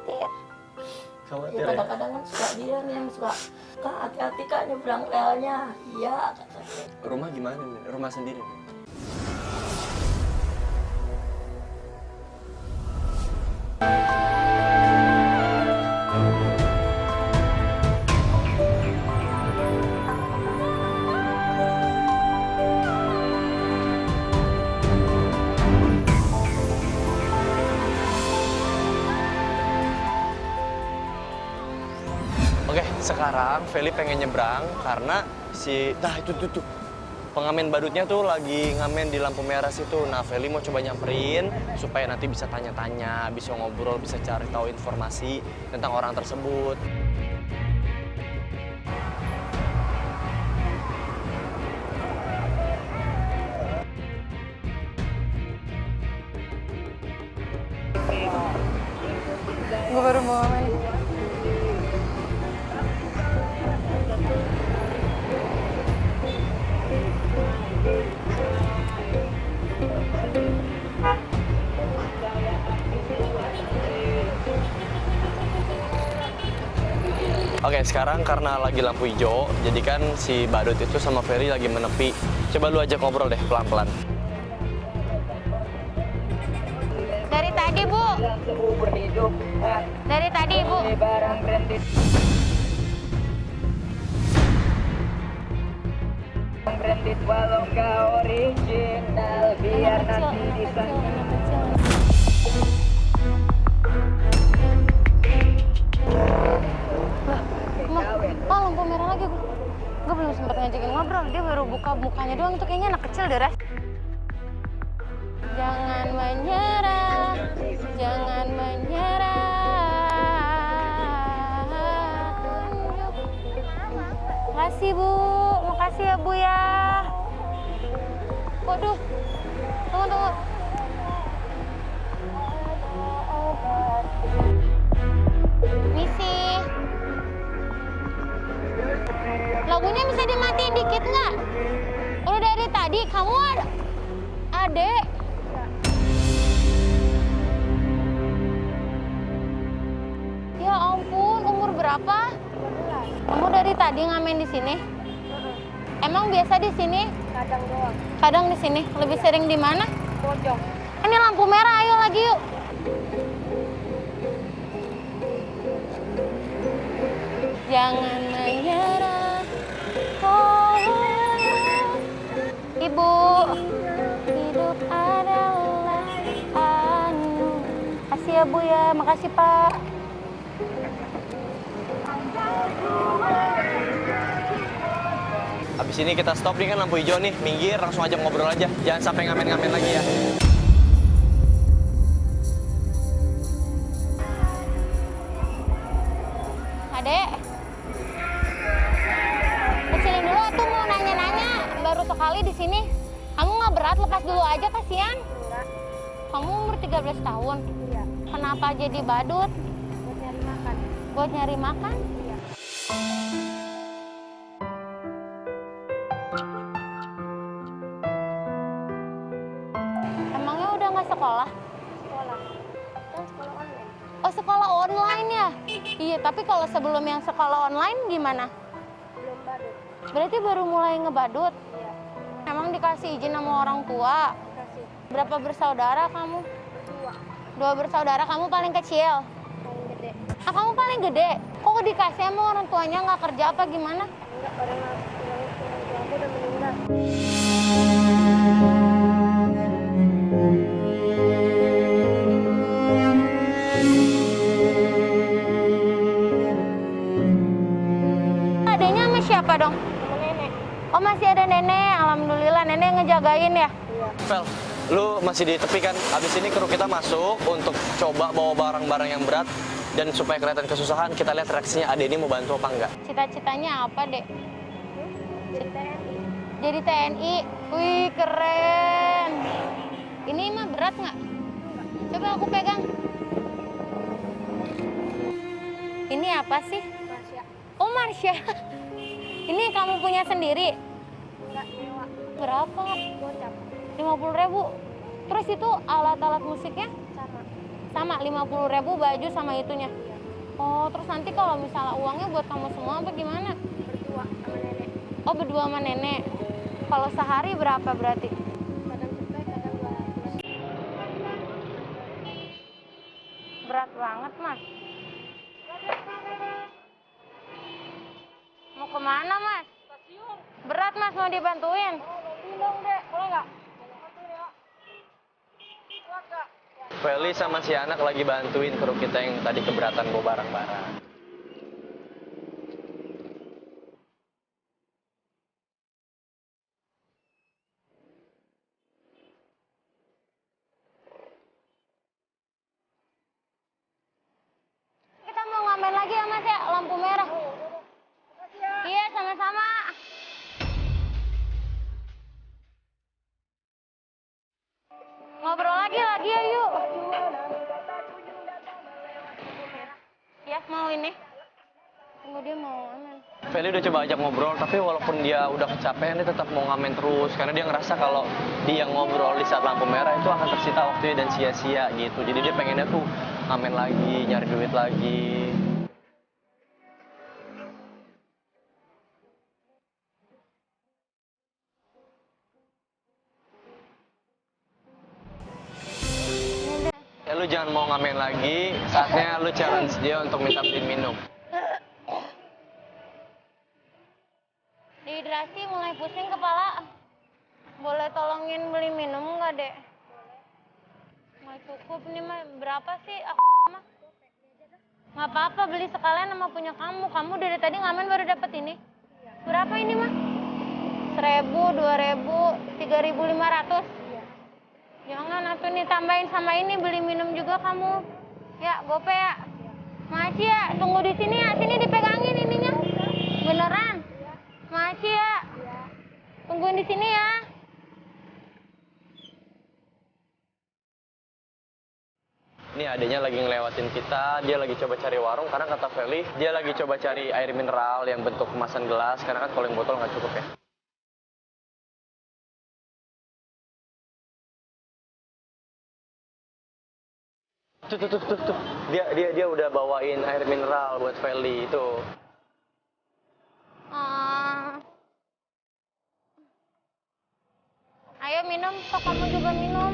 khawatir. Khawatir ya? Kadang-kadang kan suka dia nih yang suka, Kak hati-hati Kak nyebrang relnya. Iya katanya. Rumah gimana nih? Rumah sendiri nih? Oke, sekarang Feli pengen nyebrang karena itu pengamen badutnya tuh lagi ngamen di lampu merah situ. Nah, Feli mau coba nyamperin supaya nanti bisa tanya-tanya, bisa ngobrol, bisa cari tahu informasi tentang orang tersebut. Gue baru mau ngamen. Oke, sekarang karena lagi lampu hijau, jadi kan si badut itu sama Feli lagi menepi. Coba lu ajak ngobrol deh, pelan-pelan. Dari tadi, Bu. Dari tadi, Bu. Branded walau nggak original biar nanti disangka. Oh, lampu merah lagi. Gue belum sempat ngajakin ngobrol. Dia baru buka mukanya doang. Itu kayaknya anak kecil deh, Res. Jangan menyerah, jangan menyerah. Makasih, Bu. Makasih ya, Bu ya. Waduh. Tunggu. Misi. Lagunya bisa dimatiin dikit nggak? Udah dari tadi kamu ada adek. Ya ampun, umur berapa? Kamu dari tadi ngamen di sini? Emang biasa di sini? Kadang doang. Kadang di sini. Lebih sering di mana? Pojok. Ini lampu merah, ayo lagi yuk. Jangan menyerah. Ibu, hidup adalah Makasih ya, Bu ya. Makasih, Pak. Habis ini kita stop nih kan lampu hijau nih, minggir langsung aja ngobrol aja. Jangan sampai ngamen-ngamen lagi ya. Adek. Kecilin dulu tuh mau nanya-nanya. Baru sekali di sini. Kamu nggak berat, lepas dulu aja kasihan. Enggak. Kamu umur 13 tahun. Iya. Kenapa jadi badut? Buat nyari makan. Buat nyari makan? Iya. Emangnya udah nggak sekolah? Sekolah. Kan sekolah online. Oh, sekolah online ya? Iya, tapi kalau sebelum yang sekolah online gimana? Belum badut. Berarti baru mulai ngebadut? Iya. Emang dikasih izin sama orang tua? Kasih. Berapa bersaudara kamu? Dua. 2 bersaudara, kamu paling kecil? Paling gede. Ah, kamu paling gede? Kok dikasih sama orang tuanya nggak kerja apa gimana? Enggak, orang tua aku udah meninggal. Adanya sama siapa dong? Sama nenek. Oh, masih ada nenek. Alhamdulillah nenek ngejagain ya? Iya. Fel, lu masih di tepi kan? Habis ini kru kita masuk untuk coba bawa barang-barang yang berat. Dan supaya kelihatan kesusahan, kita lihat reaksinya Ade ini mau bantu apa enggak. Cita-citanya apa, Dek? Jadi TNI. Jadi TNI. Wih, keren. Ini mah berat nggak? Coba aku pegang. Ini apa sih? Marsya. Oh, Marsha. Ini kamu punya sendiri? Enggak nyewa. Berapa? Gocap. 50.000. Terus itu alat-alat musiknya Sama. sama 50.000 baju sama itunya. Oh, terus nanti kalau misalnya uangnya buat kamu semua apa gimana? Berdua sama nenek. Oh, berdua sama nenek. Kalau sehari berapa berarti? Kadang cepet, kadang 200. Berat banget, Mas. Mau kemana, Mas? Berat, Mas, mau dibantuin. Minum deh, boleh nggak? Feli sama si anak lagi bantuin kru kita yang tadi keberatan bawa barang-barang. Kita mau ngamen lagi ya, Mas, ya? Lampu merah. Iya, sama-sama. Ngobrol lagi ya, yuk. Ya, mau ini. Tunggu, dia mau ngamen. Feli udah coba ajak ngobrol, tapi walaupun dia udah kecapean, dia tetap mau ngamen terus. Karena dia ngerasa kalau dia ngobrol di saat lampu merah itu akan tersita waktunya dan sia-sia gitu. Jadi dia pengennya tuh ngamen lagi, nyari duit lagi. Ya lu jangan mau ngamen lagi, saatnya lu challenge dia untuk minta beliin minum. Dehidrasi, mulai pusing kepala. Boleh tolongin beli minum nggak, Dek? Nggak cukup nih, mah. Berapa sih? Mah. Nggak apa-apa, beli sekalian sama punya kamu. Kamu dari tadi ngamen baru dapat ini. Berapa ini, mah? 1.000, 2.000, 3.500. Jangan, atuh nih tambahin sama ini, beli minum juga kamu. Ya, gope ya. Makasih ya, tunggu di sini ya. Sini dipegangin ininya. Beneran? Makasih ya. Tungguin di sini ya. Ini adanya lagi ngelewatin kita, dia lagi coba cari warung karena kata Feli, dia lagi coba cari air mineral yang bentuk kemasan gelas karena kan kalau yang botol nggak cukup ya. Tuh. Dia udah bawain air mineral buat Feli itu. Ayo minum, kok kamu juga minum.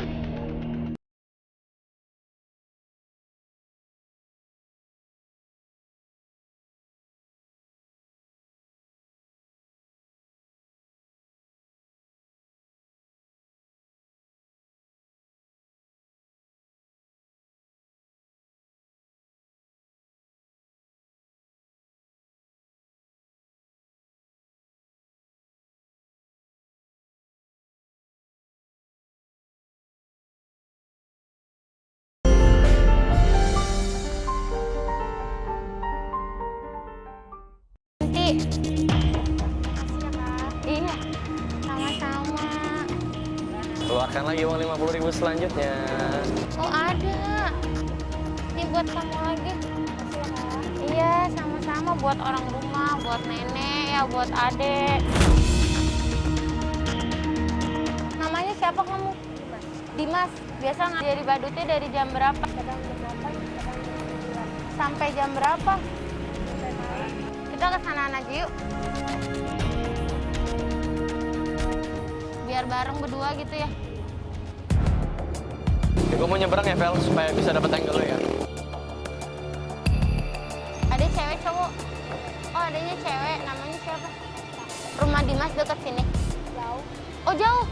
Iya, sama-sama. Keluarkan lagi uang 50.000 selanjutnya. Oh, ada. Ini buat kamu lagi. Iya, sama-sama. Buat orang rumah, buat nenek, ya buat adek. Namanya siapa kamu? Dimas. Biasa jadi badutnya dari jam berapa? Kadang jam 8, kadang jam 9. Sampai jam berapa? Sampai malam. Kita ke sana aja yuk. Biar bareng berdua gitu ya. Gue mau nyebrang ya, Vel, supaya bisa dapat angle lo ya. Ada cewek cowok. Oh, adanya cewek. Namanya siapa? Rumah Dimas dekat sini. Jauh. Oh, jauh.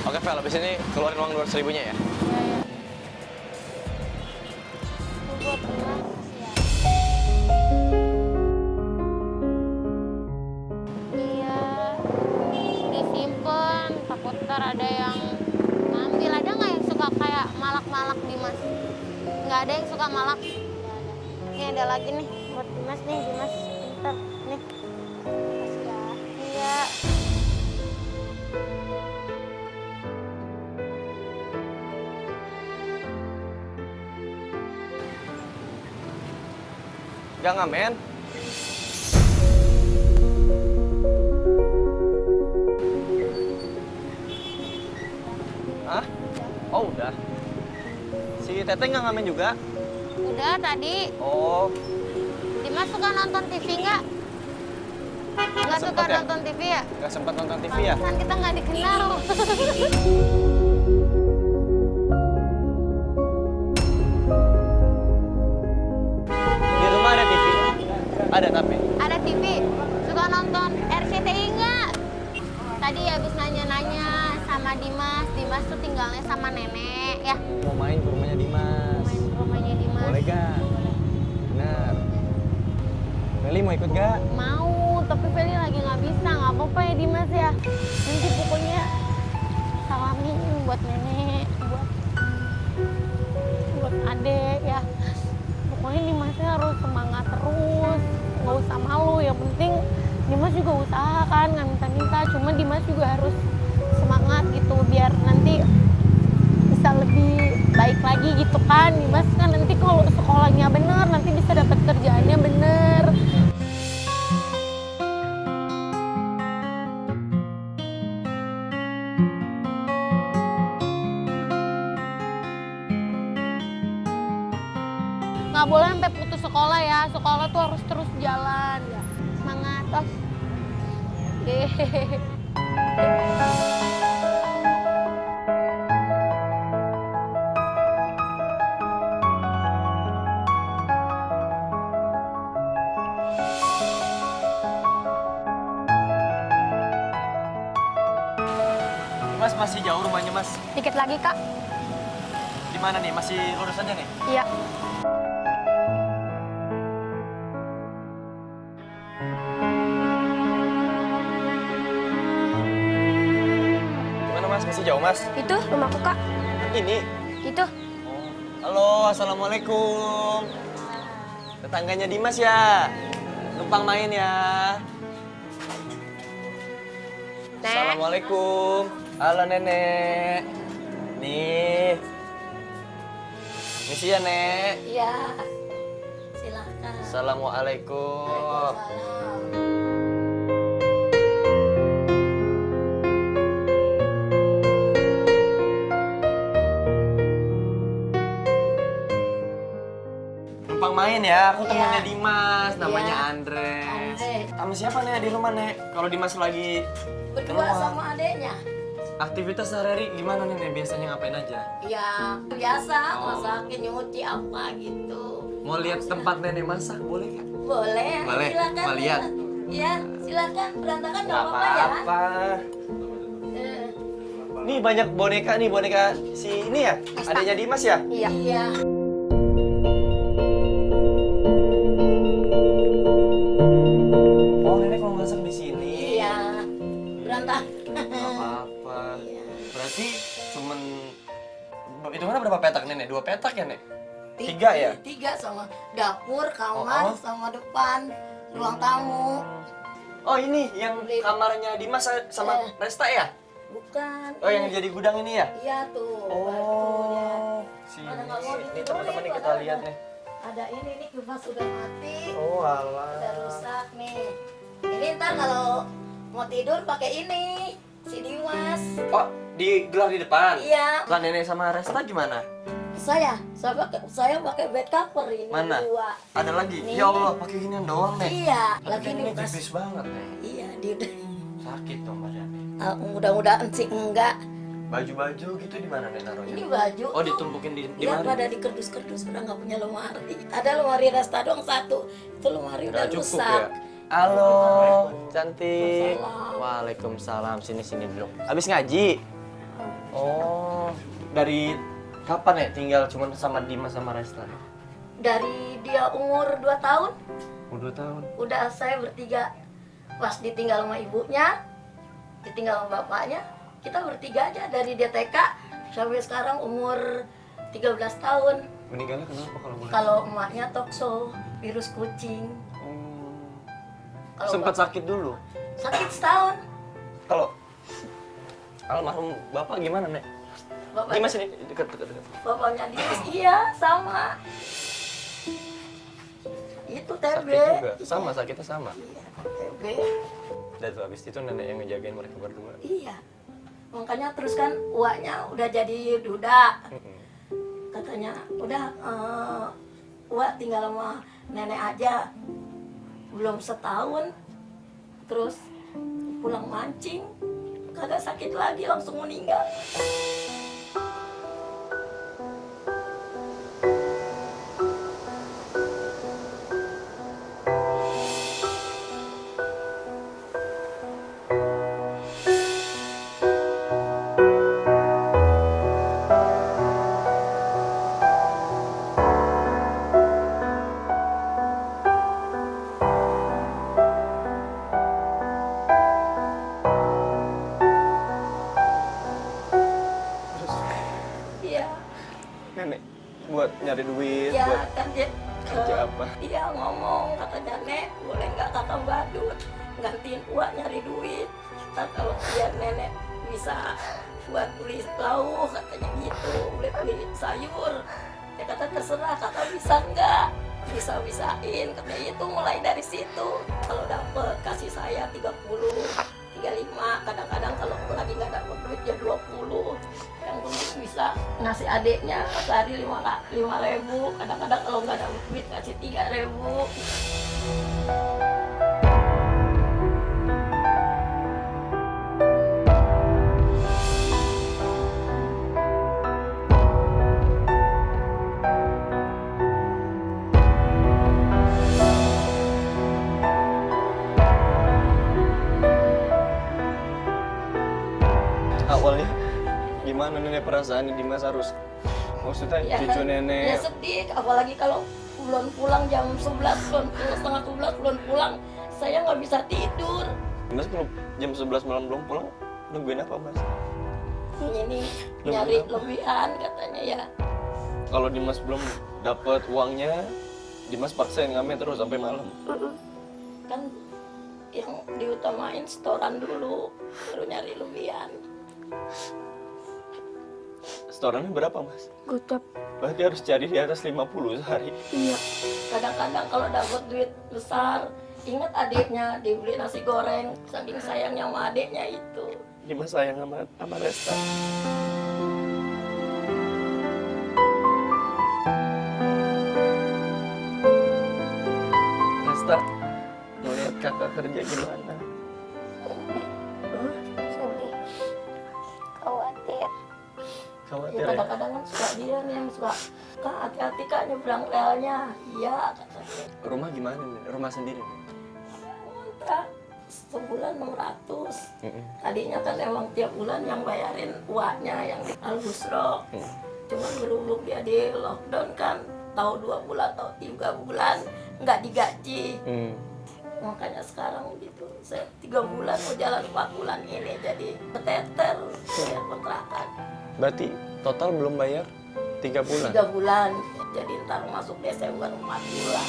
Oke, Vel, abis ini keluarin uang 200.000-nya ya. Iya. Itu buat Dimas. Iya. Disimpan. Takut ntar ada yang ngambil. Ada nggak yang suka kayak malak-malak Dimas? Nggak ada yang suka malak. Ini ada lagi nih buat Dimas nih. Dimas, pintar. Nih. Makasih ya. Iya. Gak ngamen? Hah? Oh, udah. See Teteh nggak ngamen juga? Udah tadi. Oh, Dimas suka nonton TV nggak? Nggak suka sempet ya? nonton TV ya? nggak sempat nonton TV ya? Kan kita nggak dikenal. Di rumah ada TV? Ada tapi? Ada TV. Suka nonton RCTI nggak? Tadi habis nanya-nanya sama Dimas. Dimas tuh tinggalnya sama nenek ya. Mau main ke rumahnya Dimas. Main ke rumahnya Dimas. Boleh gak? Bener. Meli mau ikut gak? Mau, tapi Feli lagi nggak bisa. Nggak apa-apa ya Dimas ya. Nanti pokoknya salamin buat nenek, buat adek ya. Pokoknya Dimasnya harus semangat terus. Nggak usah malu. Yang penting Dimas juga usaha kan, nggak minta-minta. Cuma Dimas juga harus semangat gitu biar nanti bisa lebih baik lagi gitu kan. Dimas kan nanti kalau sekolahnya bener nanti bisa dapat kerjaannya bener. Nggak boleh sampai putus sekolah ya. Sekolah tuh harus terus jalan. Semangat, tos. Hehehe. Mas masih jauh rumahnya Mas. Dikit lagi, Kak. Di mana nih? Masih lurus aja nih? Iya. Gimana Mas? Masih jauh Mas? Itu rumahku, Kak. Ini? Itu. Halo, assalamualaikum. Tetangganya Dimas ya? Numpang main ya? Nek. Assalamualaikum. Halo nenek. Nih. Misi ya nek. Iya. Silakan. Assalamualaikum. Waalaikumsalam. Numpang main ya, aku temennya Iya. Dimas, namanya Iya. Andre. Andre. Sama siapa nek di rumah nek? Kalau Dimas lagi Berdua keluar. sama adeknya. Aktivitas sehari-hari gimana nih nek? Biasanya ngapain aja? Ya biasa Oh. masakin nyuci apa gitu. Mau lihat tempat nenek masak boleh nggak? Boleh. Boleh, Silakan. mau lihat? Ya silakan berantakan nggak Nggak apa-apa ya. apa-apa. Eh, Nih banyak boneka nih, boneka si ini ya? Adanya Dimas ya? Iya. Iya. Oh nenek kalau masak di sini. Iya. Berantakan. Nggak apa-apa. Iya. Berarti cuman itu mana berapa petak nenek? 2 petak ya nek? 3 ya? 3 sama dapur, kamar, Oh. sama depan, ruang tamu. Oh ini yang kamarnya Dimas sama Resta ya? Bukan. Oh yang jadi gudang ini ya? Iya tuh. batunya. Oh, sini. Mana nggak mau Ini ditidurin, teman-teman nih kita padahal lihat ada- nih. Ada ini nih kipas sudah mati. Oh Udah alah. rusak nih. Ini ntar kalau mau tidur pakai ini si Dimas. Oh digelar di depan? Iya. Lah nenek sama Resta gimana? Saya pakai bed cover ini Mana? 2. Ada lagi? Nih. Ya Allah pakai ginian doang nek. Iya, Tapi lagi kan ini ini bekas. tipis banget nek. Iya, Sakit dong badannya. mudah-mudahan sih enggak. Baju-baju gitu di mana nek naruhnya? Ini baju. Oh tuh, ditumpukin di ya, mana? pada di kerdus-kerdus udah nggak punya lemari. Ada lemari Resta doang 1. Itu lemari udah Udah cukup rusak. ya? Halo, cantik. Waalaikumsalam. Waalaikumsalam. Sini dulu. Habis ngaji? Oh, dari kapan ya tinggal cuma sama Dimas sama Resta? Dari dia umur 2 tahun, Udah 2 tahun. udah saya bertiga. Pas ditinggal sama ibunya, ditinggal sama bapaknya, kita bertiga aja dari dia TK sampai sekarang umur 13 tahun. Meninggalnya kenapa kalau boleh? Kalau emaknya tokso, virus kucing. Kalau Sempat bapak- sakit dulu. sakit setahun. Kalau almarhum bapak gimana nek? Bapak, Dimas ini dekat. bapaknya Dimas, iya sama. Itu TB. Sakit juga. Sama sakitnya sama. Iya, TB. Dan tuh habis itu nenek yang ngejagain mereka berdua. Iya. Makanya terus kan uaknya udah jadi duda. Mm-mm. Kan Katanya udah Wak tinggal sama nenek aja, belum setahun terus pulang mancing kagak sakit lagi langsung meninggal. Iya. Nenek buat nyari duit, Ya buat kan dia kerja apa? Iya ngomong katanya, Nek boleh nggak kakak badut gantiin uak nyari duit. Ntar kalau dia nenek bisa buat beli lauk katanya gitu, beli sayur. Ya kata terserah kakak bisa nggak? Bisa-bisain katanya itu mulai dari situ. Kalau dapet kasih saya 30, 35, kadang-kadang kalau lagi nggak dapet duit ya 20. Yang penting bisa ngasih adiknya sehari 5.000, kadang-kadang kalau nggak dapet duit kasih 3.000. Awalnya gimana nenek perasaannya Dimas harus maksudnya Ya cucu kan, ya nenek sedih, apalagi kalau belum pulang jam 11, belum pulang, setengah 11 belum pulang, saya nggak bisa tidur. Dimas belum jam 11 malam belum pulang nungguin apa Mas? Ini nyari lebihan katanya ya. Kalau Dimas belum dapat uangnya, Dimas paksain ngamen terus sampai malam. Kan yang diutamain setoran dulu, baru nyari lebihan. Setorannya berapa Mas? Gocap. Berarti harus cari di atas 50 sehari. Iya. Kadang-kadang kalau dapat duit besar, ingat adiknya dibeli nasi goreng, saking sayangnya sama adiknya itu. Dimas sayang sama Resta. Resta, melihat kakak kerja gimana? Sedih. Khawatir. Khawatir Ya, ya? kadang-kadang kan suka dia nih yang suka, Kak hati-hati Kak nyebrang relnya. Iya katanya. Rumah gimana nih? Rumah sendiri nih? Kontrak sebulan 600. Tadinya kan emang tiap bulan yang bayarin uaknya yang di Al-Busro. Cuman berhubung dia di lockdown kan, tahu 2 bulan, tahu 3 bulan nggak digaji. Makanya sekarang gitu, saya 3 bulan mau jalan 4 bulan ini jadi keteter bayar kontrakan. Berarti total belum bayar 3 bulan? 3 bulan, jadi ntar masuk Desember 4 bulan.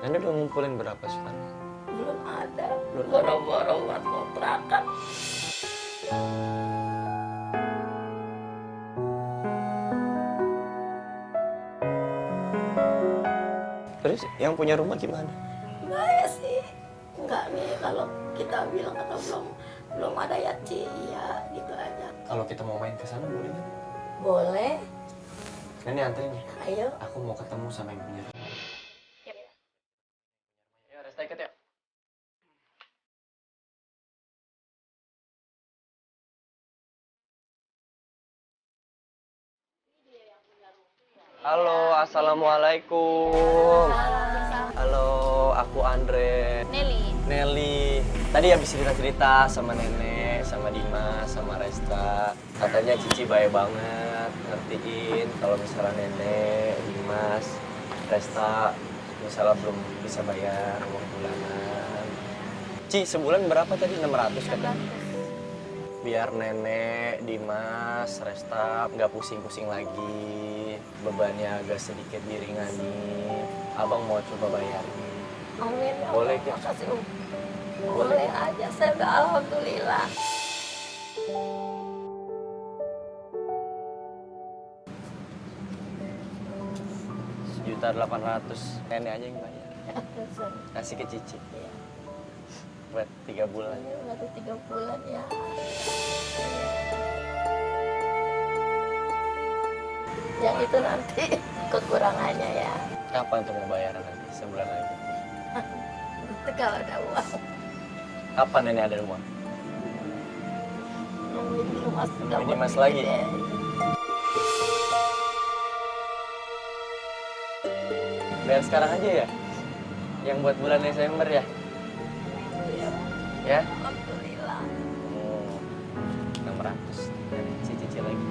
Nenek udah ngumpulin berapa sekarang? Belum ada, Belum ada. boro-boro buat kontrakan. Terus yang punya rumah gimana? Enggak sih, enggak nih kalau kita bilang kata belum ada ya Ci, ya gitu aja. Kalau kita mau main ke sana boleh nggak? Boleh, Nenek anterin. ayo. Aku mau ketemu sama yang punya rumah. Ya, Resta ikut ya. Halo, assalamualaikum. Halo, aku Andre. Nelly. Tadi habis cerita-cerita sama nenek, sama Dimas, sama Resta. Katanya Cici baik banget, ngertiin kalau misalnya nenek, Dimas, Resta misalnya belum bisa bayar uang bulanan. Ci, sebulan berapa tadi? 600 katanya. Biar nenek, Dimas, Resta nggak pusing-pusing lagi, bebannya agak sedikit diringani. Abang mau coba bayarin. Amin ya Boleh, Allah, Ki? makasih Om. Boleh aja, saya udah alhamdulillah. Rp1.800.000. Nenek aja yang bayar. Kasih ke Cici. buat 3 bulan. Baru 3 bulan ya. Yang itu nanti kekurangannya ya. Kapan tuh mau bayaran nanti? Sebulan lagi. Itu kalau ada uang. Kapan nenek ada uang? Ini mas sudah Ini mas lagi. deh. Bayar sekarang aja ya? Yang buat bulan Desember ya? Iya, Ya? alhamdulillah. 600. Nenek cicil lagi.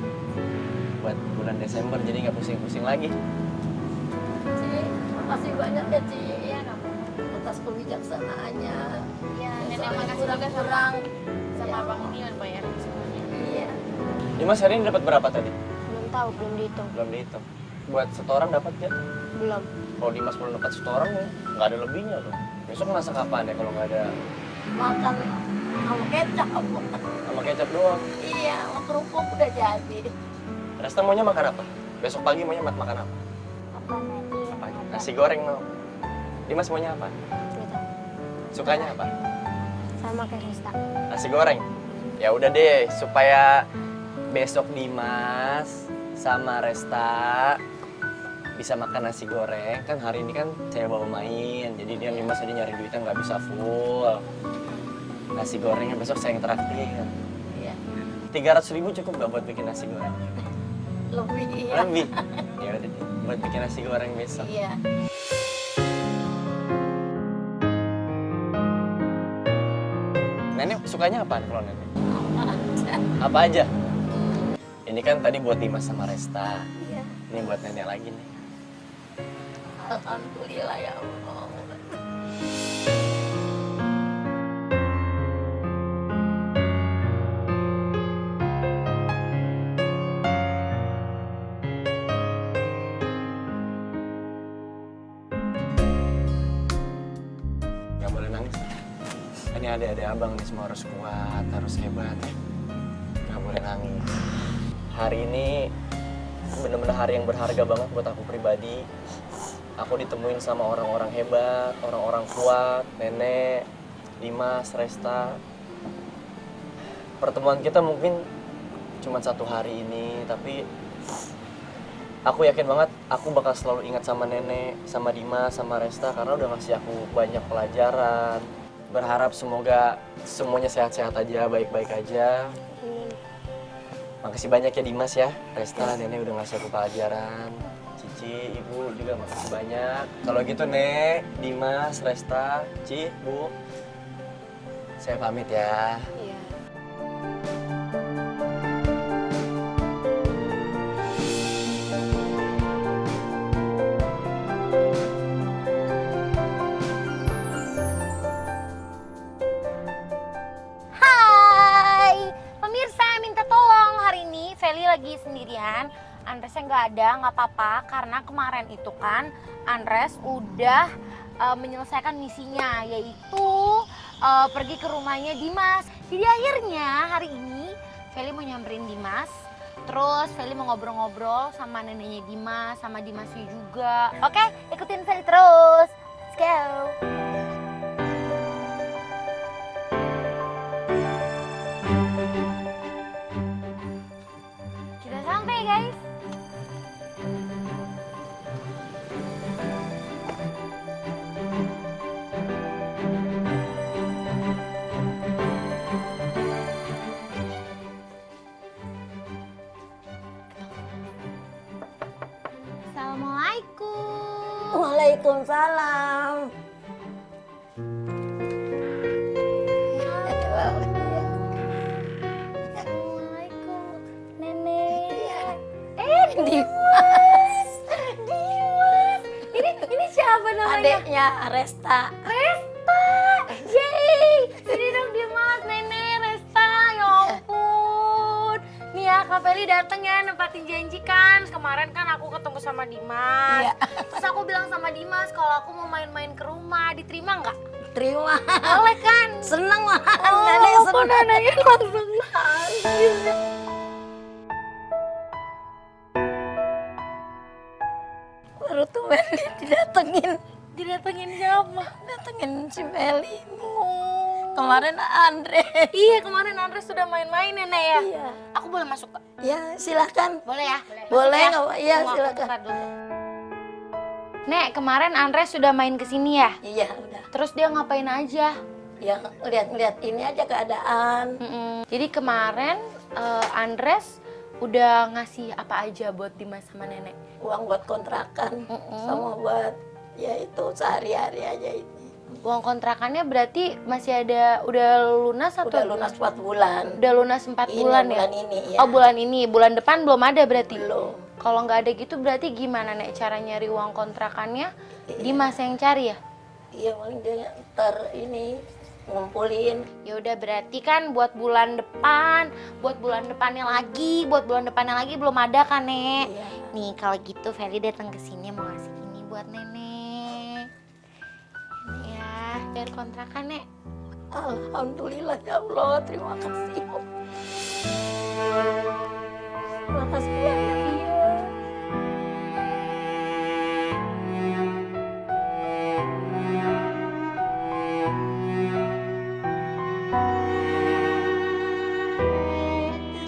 Buat bulan Desember jadi nggak pusing-pusing lagi. Ci, makasih banyak ya Ci. Atas kebijaksanaannya. Iya, nenek Soalnya makasih juga kurang-kurang. sama Abang Nion bayarin semuanya. Iya. Dimas hari ini dapat berapa tadi? Belum tahu, belum dihitung. Belum dihitung. Buat setoran dapat ya? Belum. Kalau Dimas belum dapat setoran ya nggak ada lebihnya loh. Besok masak apaan ya kalau nggak ada Makan sama kecap. sama kecap doang? Iya, sama kerupuk udah jadi. Resta maunya makan apa? Besok pagi maunya makan apa? Apa nanti? Apa? Nasi goreng mau. Dimas maunya apa? Gitu. Sukanya apa? Sama kayak Resta. Nasi goreng. Ya udah deh, supaya besok Dimas sama Resta bisa makan nasi goreng. Kan hari ini kan saya bawa main, jadi dia Dimas tadi nyari duitnya nggak bisa full. Nasi gorengnya besok saya yang traktir. Iya. 300.000 cukup nggak buat bikin nasi goreng? Lebih iya. Lebih. Ya udah deh, buat bikin nasi goreng besok. Iya. Nenek sukanya apaan kalau nenek? Aja. Apa aja? Ini kan tadi buat Dimas sama Resta. Iya. Ini buat nenek lagi nih. Alhamdulillah ya Allah. Gak boleh nangis. Ini adik-adik abang nih semua harus kuat, harus hebat ya. Gak boleh nangis. Hari ini bener-bener hari yang berharga banget buat aku pribadi. Aku ditemuin sama orang-orang hebat, orang-orang kuat, nenek, Dimas, Resta. Pertemuan kita mungkin cuma 1 hari ini, tapi aku yakin banget aku bakal selalu ingat sama nenek, sama Dimas, sama Resta karena udah ngasih aku banyak pelajaran. Berharap semoga semuanya sehat-sehat aja, baik-baik aja. Makasih banyak ya Dimas ya, Resta, nenek udah ngasih aku pelajaran. Cici, Ibu juga makasih banyak. Kalau gitu Nek, Dimas, Resta, Ci, Bu, saya pamit ya. Iya. Hai, pemirsa minta tolong hari ini Feli lagi sendirian. Andresnya nggak ada, nggak apa-apa karena kemarin itu kan Andres udah menyelesaikan misinya yaitu pergi ke rumahnya Dimas. Jadi akhirnya hari ini Feli mau nyamperin Dimas. Terus Feli mau ngobrol-ngobrol sama neneknya Dimas, sama Dimasnya juga. Oke, ikutin Feli terus. Let's go. Sudah sampai guys. Assalamualaikum. Waalaikumsalam. Assalamualaikum, Nenek. Dimas. Dimas. Ini siapa namanya? Adiknya Resta. Resta. Yeay. Ini dong Dimas, Nenek, Resta. Ya ampun. Nih ya, Kak Feli dateng ya, nempatin janji kan. Kemarin kan aku ketemu sama Dimas. Iya. Terus aku bilang sama Dimas kalau aku mau main-main ke rumah, diterima nggak? Terima. Boleh kan? Seneng mah. Oh, Nenek kok seneng. neneknya langsung nangis. Baru tuh Meli didatengin. Didatengin siapa? Datengin si Meli. Oh, kemarin Andre. Iya, kemarin Andres sudah main-main ya, Nek ya? Iya. Aku boleh masuk, Kak? Ya, silahkan. Boleh ya? Boleh, Masuk nggak Pak? Iya, Tunggu, aku silakan. buka dulu. Nek, kemarin Andres sudah main ke sini ya? Iya, udah. Terus dia ngapain aja? Ya, lihat-lihat ini aja keadaan. Jadi kemarin Andres udah ngasih apa aja buat Dimas sama Nenek? Uang buat kontrakan, sama buat ya itu sehari-hari aja ini. Uang kontrakannya berarti masih ada, udah lunas atau? Udah lunas 4 bulan. Udah lunas 4 Ini bulan ya? bulan ini ya. Oh, bulan ini. Bulan depan belum ada berarti? Belum. Kalau nggak ada gitu berarti gimana, Nek, cara nyari uang kontrakannya? Dimas yang cari ya? Iya, paling dia ntar ini ngumpulin. Ya udah, berarti kan buat bulan depannya lagi belum ada kan, Nek? Iya. Nih, kalau gitu Feli datang ke sini mau ngasih ini buat Nenek. Ini ya, biar kontrakan, Nek. Alhamdulillah ya Allah, terima kasih. Terima kasih banyak ya.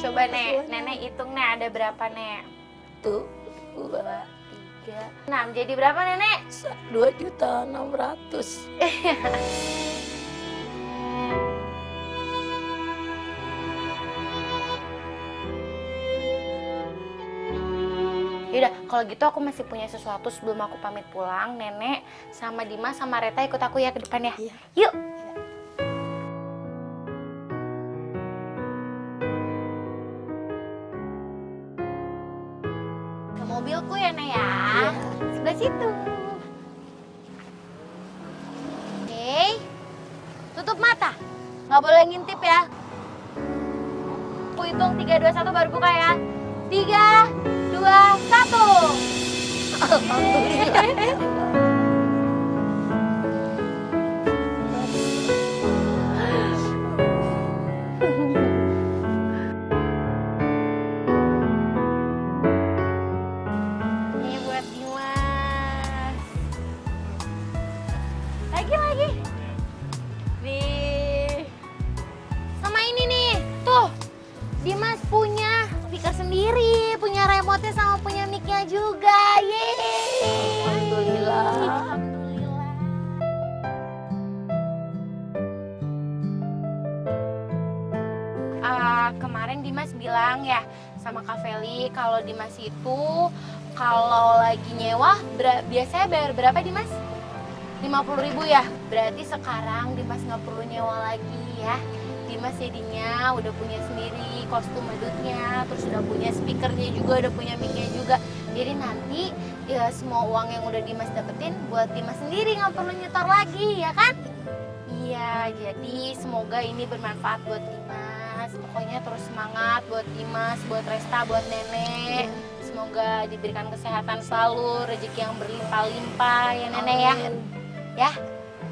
Coba, Nek, Nenek hitung, Nek, ada berapa, Nek? Tuh, 2, 3, 6. Jadi berapa, Nenek? 2.600.000. Yaudah, kalau gitu aku masih punya sesuatu sebelum aku pamit pulang. Nenek sama Dimas sama Reta ikut aku ya ke depan ya. Iya. Yuk. Ke mobilku ya, Nek ya. Sebelah situ. Oke. Tutup mata. Nggak boleh ngintip ya. Aku hitung 3, 2, 1 baru buka ya. 3, 2, 1. Ini buat Dimas. Lagi. Nih. Sama ini nih. Tuh. Dimas punya speaker sendiri, punya remote-nya sama punya mic-nya juga. Yeay. Alhamdulillah. Alhamdulillah. Kemarin Dimas bilang ya sama Kak Feli kalau Dimas itu kalau lagi nyewa biasanya bayar berapa, Dimas? 50.000 ya? Berarti sekarang Dimas nggak perlu nyewa lagi ya. Dimas jadinya udah punya sendiri kostum badutnya, terus udah punya speakernya juga, udah punya mic-nya juga. Jadi nanti ya semua uang yang udah Dimas dapetin buat Dimas sendiri, nggak perlu nyetor lagi, ya kan? Iya, jadi semoga ini bermanfaat buat Dimas. Pokoknya terus semangat buat Dimas, buat Resta, buat Nenek. Semoga diberikan kesehatan selalu, rezeki yang berlimpah-limpah ya Nenek ya. Amin. Ya,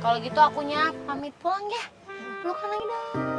kalau gitu akunya pamit pulang ya. Pelukan lagi dong.